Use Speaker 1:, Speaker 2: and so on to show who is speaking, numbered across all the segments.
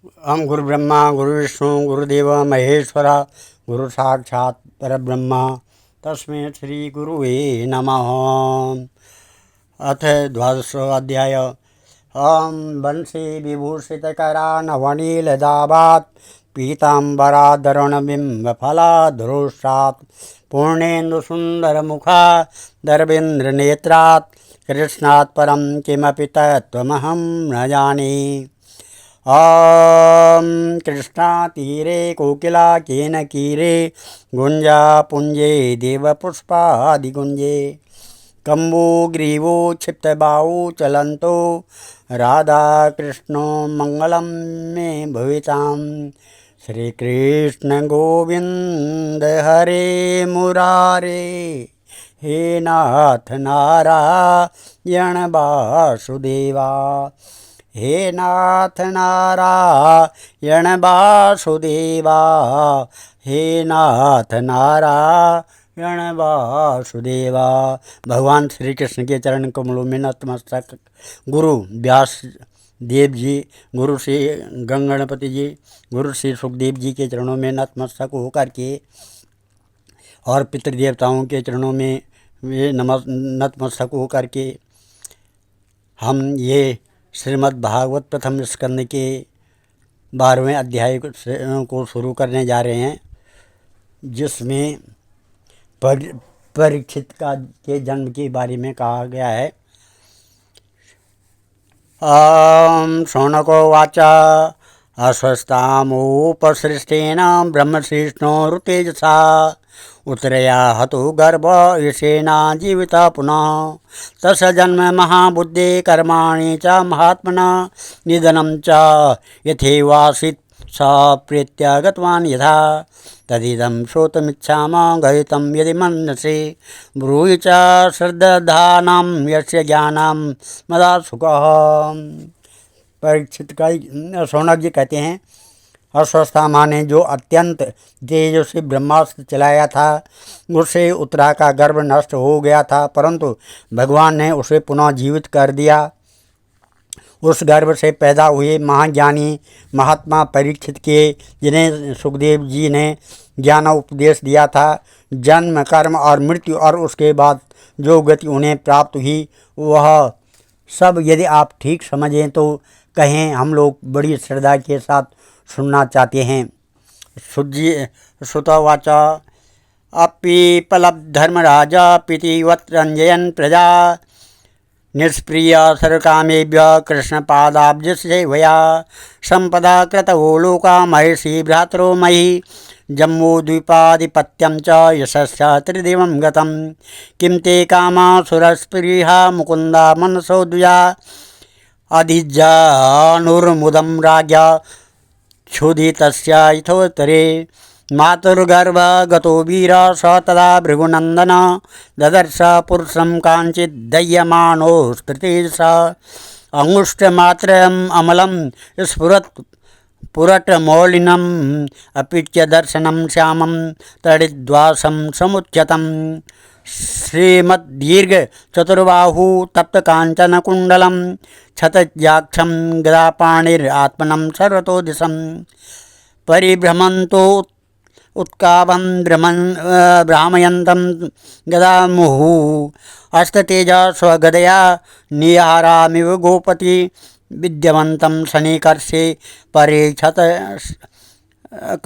Speaker 1: हम गुरु ब्रह्मा गुरु विष्णु गुरुदेव महेश्वर गुरु साक्षात् परब्रह्म तस्मै श्री गुरुवे नमः। अथ द्वादशो अध्याय। हम वंशी विभूषितकरा नवनीलदावात् पीताम्बराधरुणबिम्बफलाधरोष्टात् पूर्णेन्दुसुन्दरमुखा दर्वेन्द्रनेत्रात् कृष्णात् परं किमपि तत्त्वमहं न जाने। ॐ कृष्णातीरे कोकिलाकेनकीरे गुञ्जापुञ्जे देवपुष्पादिगुञ्जे कम्बुग्रीवो क्षिप्तबाहु चलन्तो राधाकृष्णो मङ्गलं मे भविताम्। श्रीकृष्ण गोविन्द हरे मुरारे हे नाथ नारायण वासुदेवा। हे नाथ नारायण वासुदेवा। हे नाथ नारायण वासुदेवा। भगवान श्री कृष्ण के चरण कमलों में नतमस्तक गुरु व्यास देव जी, गुरु श्री गणपति जी, गुरु श्री सुखदेव जी के चरणों में नतमस्तक होकर के और पितृदेवताओं के चरणों में वे नतमस्तक होकर के हम ये श्रीमद् भागवत प्रथम स्कंद के 12वें अध्याय को शुरू करने जा रहे हैं, जिसमें परीक्षित के जन्म के बारे में कहा गया है। शौनको वाचा अस्वस्थामुपसृष्टेन ब्रह्मशिष्णोरुतेजसा उत्तरया हतो गर्भ यशेना जीविता पुनः तस्य जन्म महाबुद्धे कर्माणि च महात्मना निधनं च यथैवासीत् स प्रीत्या गतवान् यथा तदिदं श्रोतुमिच्छामः गहितं यदि मन्यसे ब्रूहि च श्रद्धानां यस्य ज्ञानं मदा सुखः। परीक्षित का शौनक जी कहते हैं, अस्वस्था माने जो अत्यंत तेजस्वी ब्रह्मास्त्र चलाया था, उससे उत्तरा का गर्भ नष्ट हो गया था, परंतु भगवान ने उसे पुनः जीवित कर दिया। उस गर्भ से पैदा हुए महाज्ञानी महात्मा परीक्षित के, जिन्हें सुखदेव जी ने ज्ञान उपदेश दिया था, जन्म कर्म और मृत्यु और उसके बाद जो गति उन्हें प्राप्त हुई, वह सब यदि आप ठीक समझें तो कहें, हम लोग बड़ी श्रद्धा के साथ सुनना चाहते हैं। श्रुतवाच अपीपलब्धर्मराजा पीतिवत् रञ्जयन् प्रजा निष्प्रिय सर्वकामेभ्य कृष्णपादाब्जसेवया सम्पदा कृतवो लोका महर्षि भ्रातरो मयि जम्बूद्वीपाधिपत्यं च यशश्च त्रिदिवं गतं किं ते कामा सुरस्पृहा मुकुन्दा मनसो द्विजा अधिजानुर्मुदं राज्ञा क्षुधितस्य यथोत्तरे मातुर्गर्भगतो वीर स तदा भृगुनन्दन ददर्श पुरुषं काञ्चित् दह्यमानोस्त्रितेजसा अंगुष्ठमात्रम् अमलं स्फुरत् पुरटमौलिनम् अपीच्य दर्शनं श्यामं तडिद्वासं समुच्यतं श्रीमद्दीर्घ चतुर्बाहु तप्तकाञ्चनकुण्डलं क्षतजाक्षं गदापाणिरात्मनं सर्वतो दिशं परिभ्रमन्तो उत्काभं भ्रामयन्तं गदामुहुः अस्ततेजा स्वगदया निहारामिव गोपति विद्यवन्तं शनिकर्षे परीक्षत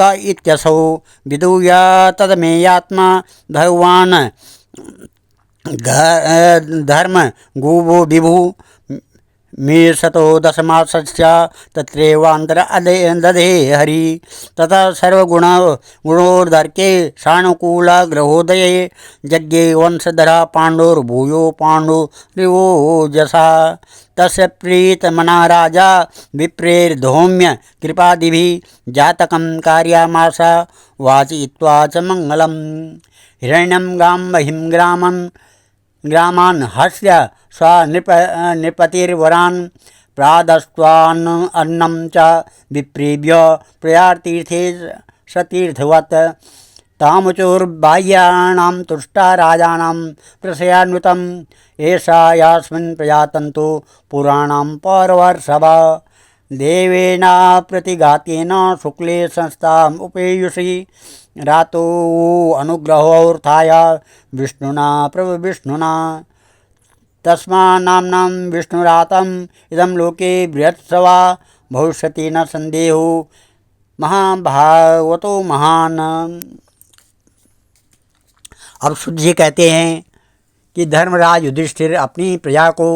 Speaker 1: क इत्यसौ विदूय तदमेयात्मा भगवान् धर्म गुवो विभु मीशतो दशमासस्य तत्रैवान्तर दधे हरि तथा सर्वगुणोर्धर्के सानुकूलग्रहोदये यज्ञे वंशधरा पाण्डुर्भूयो पाण्डुरिवोजसा तस्य प्रीतमना राजा विप्रेर्धौम्य कृपादिभिः जातकं कारयामास वाचयित्वा च मङ्गलम् हिरण्यं गाम्बहिं ग्रामान् हस्य स्वनृपतिर्वरान् प्रादस्त्वान् अन्नं च विप्रेभ्य प्रयातीर्थे सतीर्थवत् तामुचोर्बाह्याणां तुष्टा राजानां प्रशयान्वितम् एषा यास्मिन् प्रजातन्तो पुराणां पौरवर्षभ देवेना प्रतिघातेन शुक्ले संस्थाम उपेयुषि रातो अनुग्रहोऽर्थाय विष्णुना प्रभु विष्णुना तस्मा नाम्नां विष्णुरातम इदं लोके बृहत्सवा भविष्यति न संदेहो महाभागवतो महान। अब शुद्ध जी कहते हैं कि धर्मराज युधिष्ठिर अपनी प्रजा को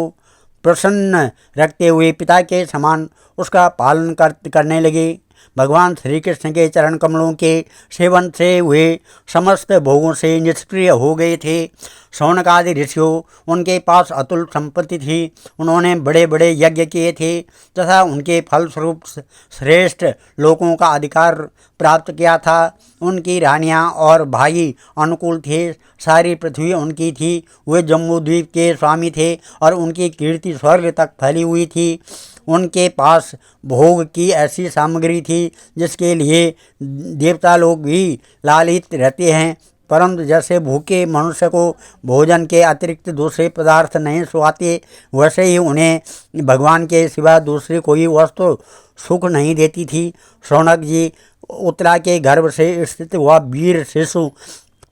Speaker 1: प्रसन्न रखते हुए पिता के समान उसका पालन करने लगे। भगवान श्री कृष्ण के चरण कमलों के सेवन से वे समस्त भोगों से निष्क्रिय हो गए थे। शौनक आदि ऋषियों उनके पास अतुल संपत्ति थी। उन्होंने बड़े बड़े यज्ञ किए थे तथा उनके फलस्वरूप श्रेष्ठ लोकों का अधिकार प्राप्त किया था। उनकी रानियां और भाई अनुकूल थे। सारी पृथ्वी उनकी थी। वे जम्बूद्वीप के स्वामी थे और उनकी कीर्ति स्वर्ग तक फैली हुई थी। उनके पास भोग की ऐसी सामग्री थी जिसके लिए देवता लोग भी लालित रहते हैं, परंतु जैसे भूखे मनुष्य को भोजन के अतिरिक्त दूसरे पदार्थ नहीं सुहाते, वैसे ही उन्हें भगवान के सिवा दूसरी कोई वस्तु सुख नहीं देती थी। शौनक जी उत्तरा के गर्भ से स्थित हुआ वीर शिशु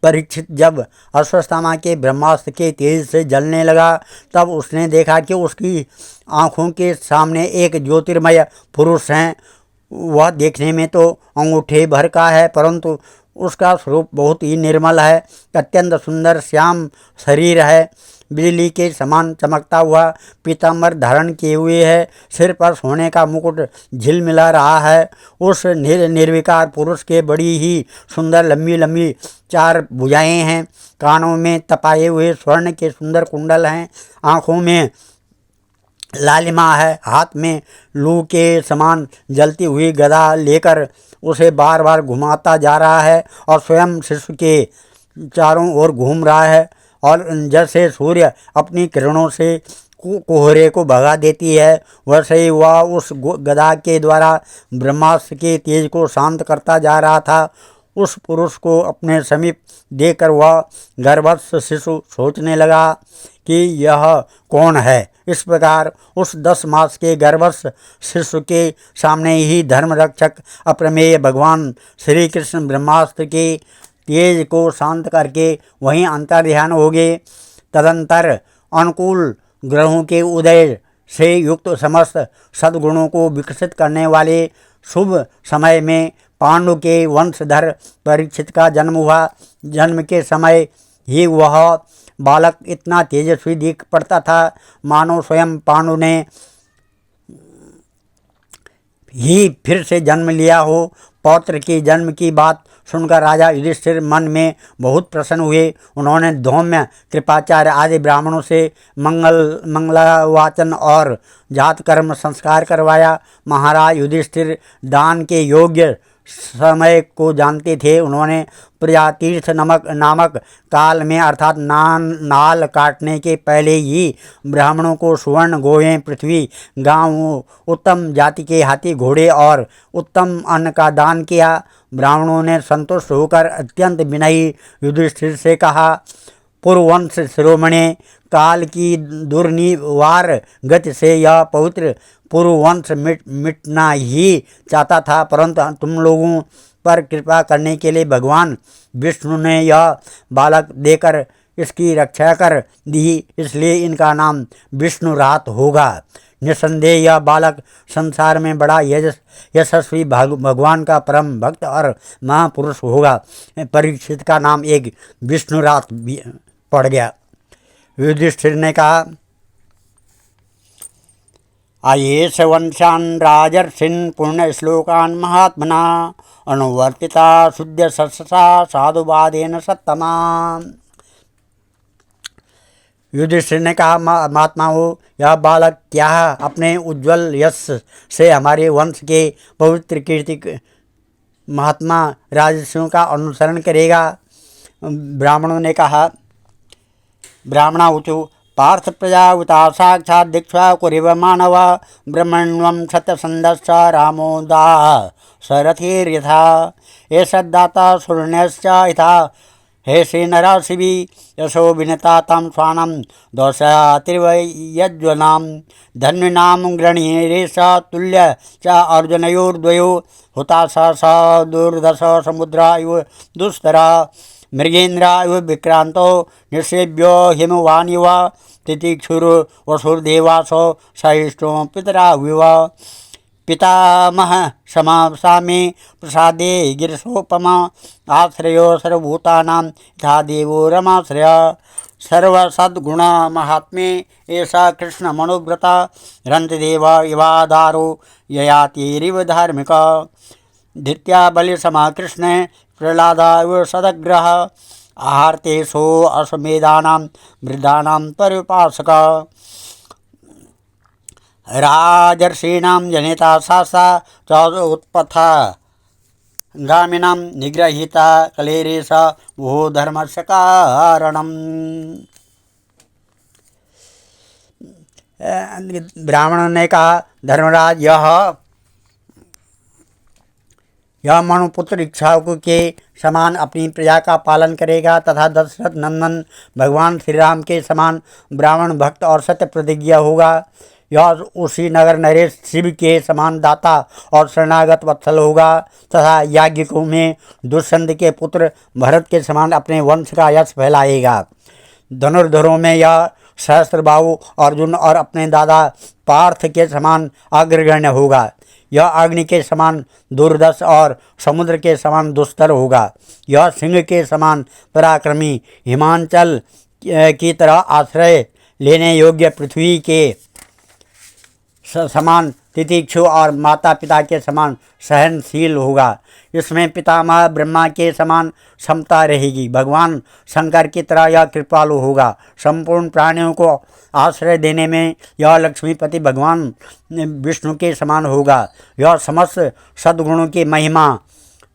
Speaker 1: परीक्षित जब अश्वत्थामा के ब्रह्मास्त्र के तेज से जलने लगा, तब उसने देखा कि उसकी आँखों के सामने एक ज्योतिर्मय पुरुष हैं। वह देखने में तो अंगूठे भर का है, परंतु उसका स्वरूप बहुत ही निर्मल है। अत्यंत सुंदर श्याम शरीर है। बिजली के समान चमकता हुआ पीताम्बर धारण किए हुए है। सिर पर सोने का मुकुट झिलमिला रहा है। उस निर्विकार पुरुष के बड़ी ही सुंदर लंबी लंबी 4 भुजाएं हैं। कानों में तपाए हुए स्वर्ण के सुंदर कुंडल हैं। आँखों में लालिमा है। हाथ में लू के समान जलती हुई गदा लेकर उसे बार बार घुमाता जा रहा है और स्वयं शिशु के चारों ओर घूम रहा है। और जैसे सूर्य अपनी किरणों से कोहरे को भगा देती है, वैसे ही वह उस गदा के द्वारा ब्रह्मास्त्र के तेज को शांत करता जा रहा था। उस पुरुष को अपने समीप देखकर वह गर्भस्थ शिशु सोचने लगा कि यह कौन है। इस प्रकार उस 10 मास के गर्भस्थ शिशु के सामने ही धर्मरक्षक अप्रमेय भगवान श्री कृष्ण ब्रह्मास्त्र के तेज को शांत करके वहीं अंतर्ध्यान हो गए। तदंतर अनुकूल ग्रहों के उदय से युक्त समस्त सद्गुणों को विकसित करने वाले शुभ समय में पांडु के वंशधर परीक्षित का जन्म हुआ। जन्म के समय ही वह बालक इतना तेजस्वी दिख पड़ता था मानो स्वयं पांडु ने ही फिर से जन्म लिया हो। पौत्र के जन्म की बात सुनकर राजा युधिष्ठिर मन में बहुत प्रसन्न हुए। उन्होंने धौम्य, कृपाचार्य आदि ब्राह्मणों से मंगलावाचन और जात कर्म संस्कार करवाया। महाराज युधिष्ठिर दान के योग्य समय को जानते थे। उन्होंने प्रजातीर्थ नामक काल में अर्थात नाल काटने के पहले ही ब्राह्मणों को सुवर्ण, गोवें, पृथ्वी, गांव, उत्तम जाति के हाथी घोड़े और उत्तम अन्न का दान किया। ब्राह्मणों ने संतुष्ट होकर अत्यंत विनयी युधिष्ठिर से कहा, पूर्ववंश शिरोमणि, काल की दुर्निवार गति से यह पवित्र पूर्ववंश मिटना ही चाहता था, परंतु तुम लोगों पर कृपा करने के लिए भगवान विष्णु ने यह बालक देकर इसकी रक्षा कर दी, इसलिए इनका नाम विष्णुरात होगा। निसंदेह यह बालक संसार में बड़ा यशस्वी भगवान का परम भक्त और महापुरुष होगा। परीक्षित का नाम एक विष्णुरात पड़ गया। युधिष्ठिर ने कहा, आयेष वंशान् राजर्षिन् पुण्य श्लोकान् महात्मना अनुवर्तिता शुद्ध सत्सा साधुवादेन सत्तमा। युधिष्ठिर ने कहा, महात्मा हो, यह बालक क्या अपने उज्ज्वल यश से हमारे वंश के पवित्र कीर्ति महात्मा राजर्षियों का अनुसरण करेगा। ब्राह्मणों ने कहा, ब्राह्मणा ऊचु पार्थ प्रजावता साक्षात् दीक्षा कुरिव मानव ब्रह्मण्वं सत्यसंधश्च रामो दाः सरथिर्यथा एषद्दाता शून्यश्च यथा हे श्रीनराशिवि यशो विनता तम स्वानम दोषातिर्वयज्वनां धन्विनां गृणीरेश तुल्य च अर्जुनयोर्द्वयो हुताशा स दुर्दश समुद्रा इव दुस्तरा मृगेन्द्रा इव विक्रांतो निषेव्यो हिमवानिव तितिक्षुर वसुर्देवासो सहिष्णु पितरा विव पितामह समासामे प्रसादे गिरिशोपमा आश्रयो सर्वभूतानां यथा देवो रमाश्रय सर्वसद्गुण महात्मे ऐसा कृष्ण मनोव्रता रंतदेव इवादारो ययातिरिव धार्मिक धृत्या बलि समा कृष्ण प्रहलादाव सदग्रह आहार्तेषु अश्वमेधानां वृद्धानां परिपासक राजर्षीणां जनिता सासा च उत्पथा गामिनां निग्रहीता कलेरेश वो धर्मस्य कारणम्। ब्राह्मण ने कहा, धर्मराज यह मनुपुत्र इक्ष्वाकु के समान अपनी प्रजा का पालन करेगा तथा दशरथ नंदन भगवान श्री राम के समान ब्राह्मण भक्त और सत्य प्रतिज्ञा होगा। यह उसी नगर नरेश शिव के समान दाता और शरणागत वत्सल होगा तथा याज्ञिकों में दुष्यंत के पुत्र भरत के समान अपने वंश का यश फैलाएगा। धनुर्धरों में यह सहस्त्रबाहु अर्जुन और अपने दादा पार्थ के समान अग्रगण्य होगा। यह अग्नि के समान दुर्दश और समुद्र के समान दुस्तर होगा। यह सिंह के समान पराक्रमी हिमांचल की तरह आश्रय लेने योग्य पृथ्वी के समान तितिक्षु और माता पिता के समान सहनशील होगा। इसमें पितामह ब्रह्मा के समान समता रहेगी। भगवान शंकर की तरह यह कृपालु होगा। संपूर्ण प्राणियों को आश्रय देने में यह लक्ष्मीपति भगवान विष्णु के समान होगा। यह समस्त सद्गुणों की महिमा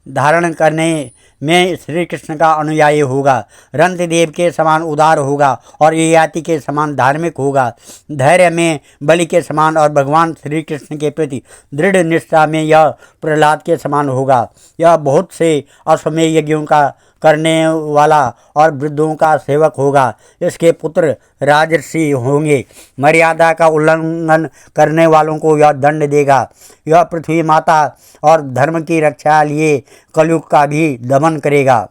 Speaker 1: धारण करने में श्री कृष्ण का अनुयायी होगा। रंतदेव के समान उदार होगा और ययाति के समान धार्मिक होगा। धैर्य में बलि के समान और भगवान श्री कृष्ण के प्रति दृढ़ निष्ठा में यह प्रहलाद के समान होगा। यह बहुत से अश्वमेध यज्ञों का करने वाला और वृद्धों का सेवक होगा। इसके पुत्र राजर्षि होंगे। मर्यादा का उल्लंघन करने वालों को यह दंड देगा। यह पृथ्वी माता और धर्म की रक्षा लिए कलयुग का भी दमन करेगा।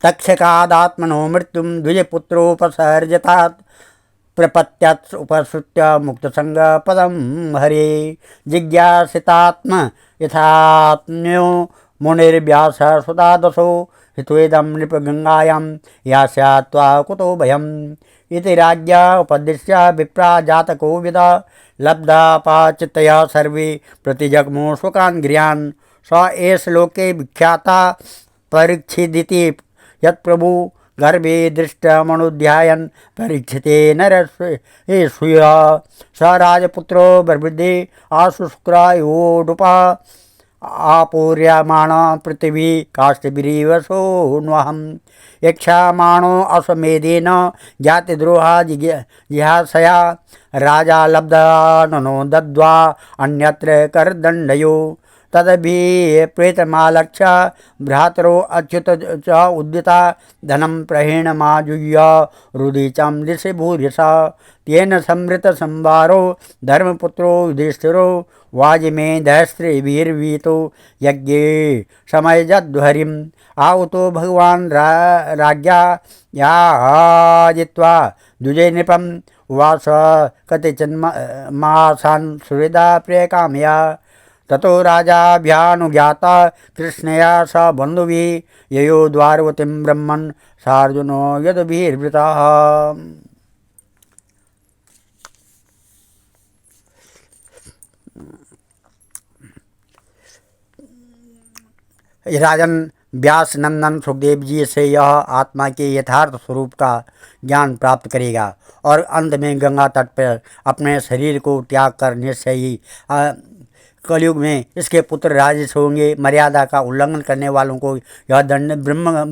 Speaker 1: तक्षकादात्मनो मृत्युम द्विजपुत्रोपसर्जतात् प्रपत्यात् उपसृत्य मुक्तसंग पदम हरे जिज्ञासितात्म यथात्म्यो मुनिर्व्यास सुता दशो हित्वेदं नृपगंगायां यास्यात्वा कुतो भयम् इति राज्ञा उपदिश्य विप्रा जातको विदा लब्धापाचितया सर्वे प्रतिजग्मो शोकान् गृहान् स एष लोके विख्याता परीक्षिदिति यत्प्रभु गर्भे दृष्टमनुध्यायन् परीक्षिते नरस्वेषुय स राजपुत्रो बर्वृद्धे आशु शुक्रायोडुपा आपूर्यमाण पृथिवी काष्ठभिरीवसोऽन्वहम् यक्षमाणो अश्वमेधेन जातिद्रोहा जिहासया राजा लब्धाननो दद्वा अन्यत्र करदण्डयो तदभिप्रेतमालक्ष्य भ्रातरो अच्युत च उद्यता धनं प्रहेणमाजुह्य रुदिचं दिशि भूरिशा तेन संवृत संवारो धर्मपुत्रो युधिष्ठिरो वाजिमेधस्त्रिभिर्वीतो यज्ञे समयजध्वरिम् आहुतो भगवान् राज्ञा याजित्वा द्विजे नृपम् उवास कतिचिन्मासान् सुहृदा प्रियकामया ततो राजाभ्यानुज्ञाता कृष्णया स बन्धुभिः ययो द्वारवतीं ब्रह्मन् सार्जुनो यदुभिर्वृतः। राजन व्यास नंदन सुखदेव जी से यह आत्मा के यथार्थ स्वरूप का ज्ञान प्राप्त करेगा और अंत में गंगा तट पर अपने शरीर को त्याग करने से ही कलयुग में इसके पुत्र राजस होंगे। मर्यादा का उल्लंघन करने वालों को यह दंड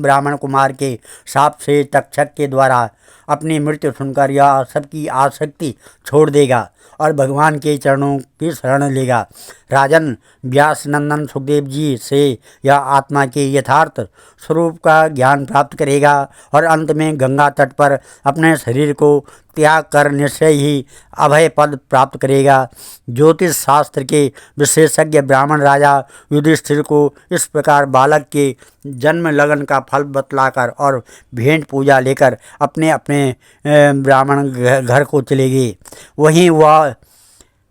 Speaker 1: ब्राह्मण कुमार के शाप से तक्षक के द्वारा अपनी मृत्यु सुनकर यह सबकी आसक्ति छोड़ देगा और भगवान के चरणों की शरण लेगा। राजन, व्यास नंदन सुखदेव जी से यह आत्मा के यथार्थ स्वरूप का ज्ञान प्राप्त करेगा और अंत में गंगा तट पर अपने शरीर को त्याग कर निश्चय ही अभय पद प्राप्त करेगा। ज्योतिष शास्त्र के विशेषज्ञ ब्राह्मण राजा युधिष्ठिर को इस प्रकार बालक के जन्म लगन का फल बतलाकर और भेंट पूजा लेकर अपने अपने ब्राह्मण घर को चले गए। वहीं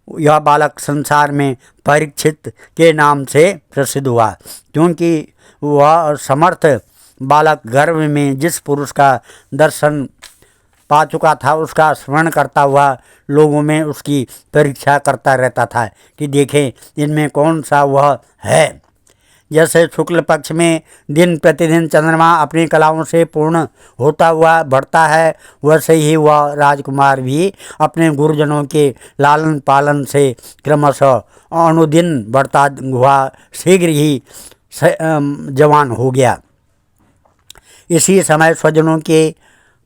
Speaker 1: यह बालक संसार में परीक्षित के नाम से प्रसिद्ध हुआ, क्योंकि वह समर्थ बालक गर्भ में जिस पुरुष का दर्शन पा चुका था उसका स्मरण करता हुआ लोगों में उसकी परीक्षा करता रहता था कि देखें इनमें कौन सा वह है। जैसे शुक्ल पक्ष में दिन प्रतिदिन चंद्रमा अपनी कलाओं से पूर्ण होता हुआ बढ़ता है, वैसे ही वह राजकुमार भी अपने गुरुजनों के लालन पालन से क्रमशः अनुदिन बढ़ता हुआ शीघ्र ही जवान हो गया। इसी समय स्वजनों के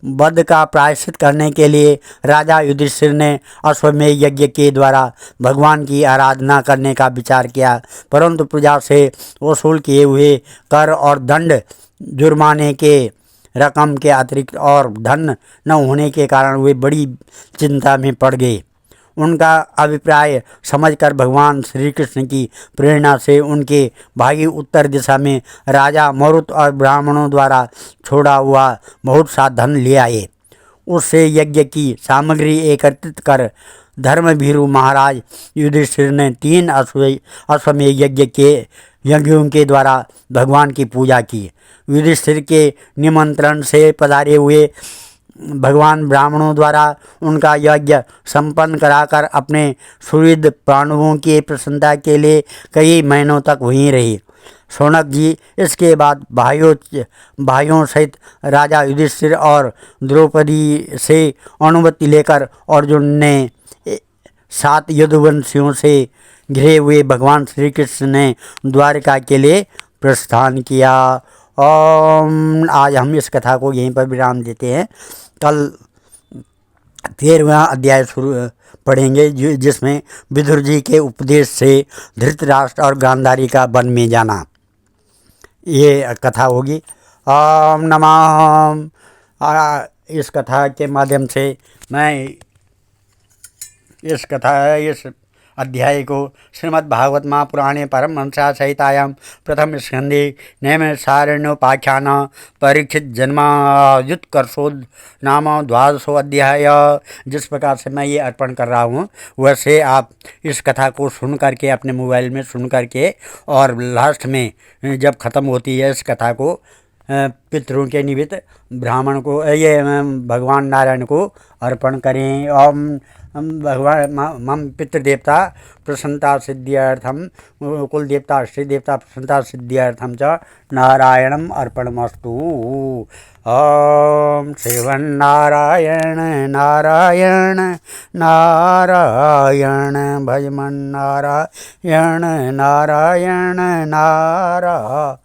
Speaker 1: वध का प्रायश्चित करने के लिए राजा युधिष्ठिर ने अश्वमेध यज्ञ के द्वारा भगवान की आराधना करने का विचार किया, परंतु प्रजा से वसूल किए हुए कर और दंड जुर्माने के रकम के अतिरिक्त और धन न होने के कारण वे बड़ी चिंता में पड़ गए। उनका अभिप्राय समझकर भगवान श्री कृष्ण की प्रेरणा से उनके भाई उत्तर दिशा में राजा मरुत और ब्राह्मणों द्वारा छोड़ा हुआ बहुत सा धन ले आए। उससे यज्ञ की सामग्री एकत्रित कर धर्मभीरु महाराज युधिष्ठिर ने 3 अश्वमेध यज्ञों के द्वारा भगवान की पूजा की। युधिष्ठिर के निमंत्रण से पधारे हुए भगवान ब्राह्मणों द्वारा उनका यज्ञ संपन्न कराकर अपने सुहृद पांडवों की प्रसन्नता के लिए कई महीनों तक वहीं रही। शौनक जी इसके बाद भाइयों सहित राजा युधिष्ठिर और द्रौपदी से अनुमति लेकर अर्जुन ने 7 यदुवंशियों से घिरे हुए भगवान श्री कृष्ण ने द्वारिका के लिए प्रस्थान किया। आज हम इस कथा को यहीं पर विराम देते हैं। कल 13वां अध्याय शुरू पढ़ेंगे, जिसमें विदुर जी के उपदेश से धृतराष्ट्र और गांधारी का वन में जाना, ये कथा होगी। ओम नमः। इस कथा के माध्यम से मैं इस अध्याय को श्रीमद् भागवत महापुराणे परमहंसा सहितायां प्रथम स्कंदे नैमिषारण्योपाख्यान परीक्षित जन्मायुत्कर्षोद नाम 12वां अध्याय, जिस प्रकार से मैं ये अर्पण कर रहा हूँ वैसे आप इस कथा को सुन करके अपने मोबाइल में सुन करके और लास्ट में जब ख़त्म होती है इस कथा को पितरों के निमित्त ब्राह्मण को ये भगवान नारायण को अर्पण करें। ओम भगवान मम पितृदेवता प्रसन्नता सिद्ध्यर्थम कुल देवता श्री देवता प्रसन्नता सिद्ध्यर्थम च नारायणम अर्पणमस्तु। ओम श्रीमन्नारायण नारायण नारायण भजमन नारायण नारायण नारायण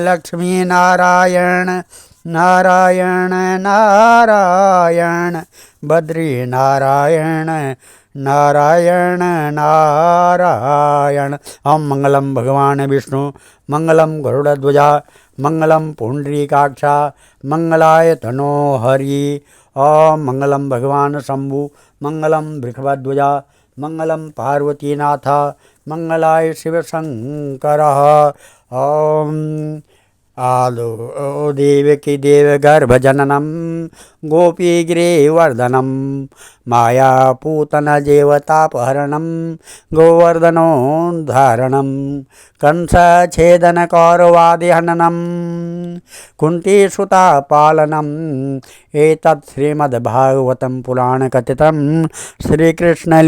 Speaker 1: लक्ष्मी नारायण नारायण नारायण बद्री नारायण नारायण नारायण। ओम मंगलम भगवान विष्णु मंगलम गरुड़ध्वजा मंगलम पुंडरीकाक्षा मंगलाय तनो हरि। ओम मंगलम भगवान शंभु मंगलम वृषभध्वजा मंगलम पार्वतीनाथ मंगलाय शिवशंकर। ओम आदो देवकी देवगर्भजननम गोपीगिरिवर्धनम मायापूतन जेवतापहरणम गोवर्धनोद्धारणम कंसछेदनकौरवादिहननम कुंतीसुतापालनम। एतत् श्रीमद्भागवतं पुराणकथितं श्रीकृष्णलीलामृतं।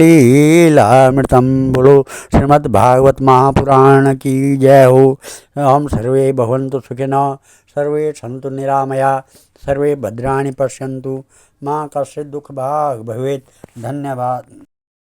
Speaker 1: बोलो श्रीमद्भागवत महापुराण की जय हो। हम सर्वे भवन्तु सुखिनः, सर्वे सन्तु निरामया, सर्वे भद्राणि पश्यन्तु, मां कश्चित् दुःखभाग् भवेत्। धन्यवाद।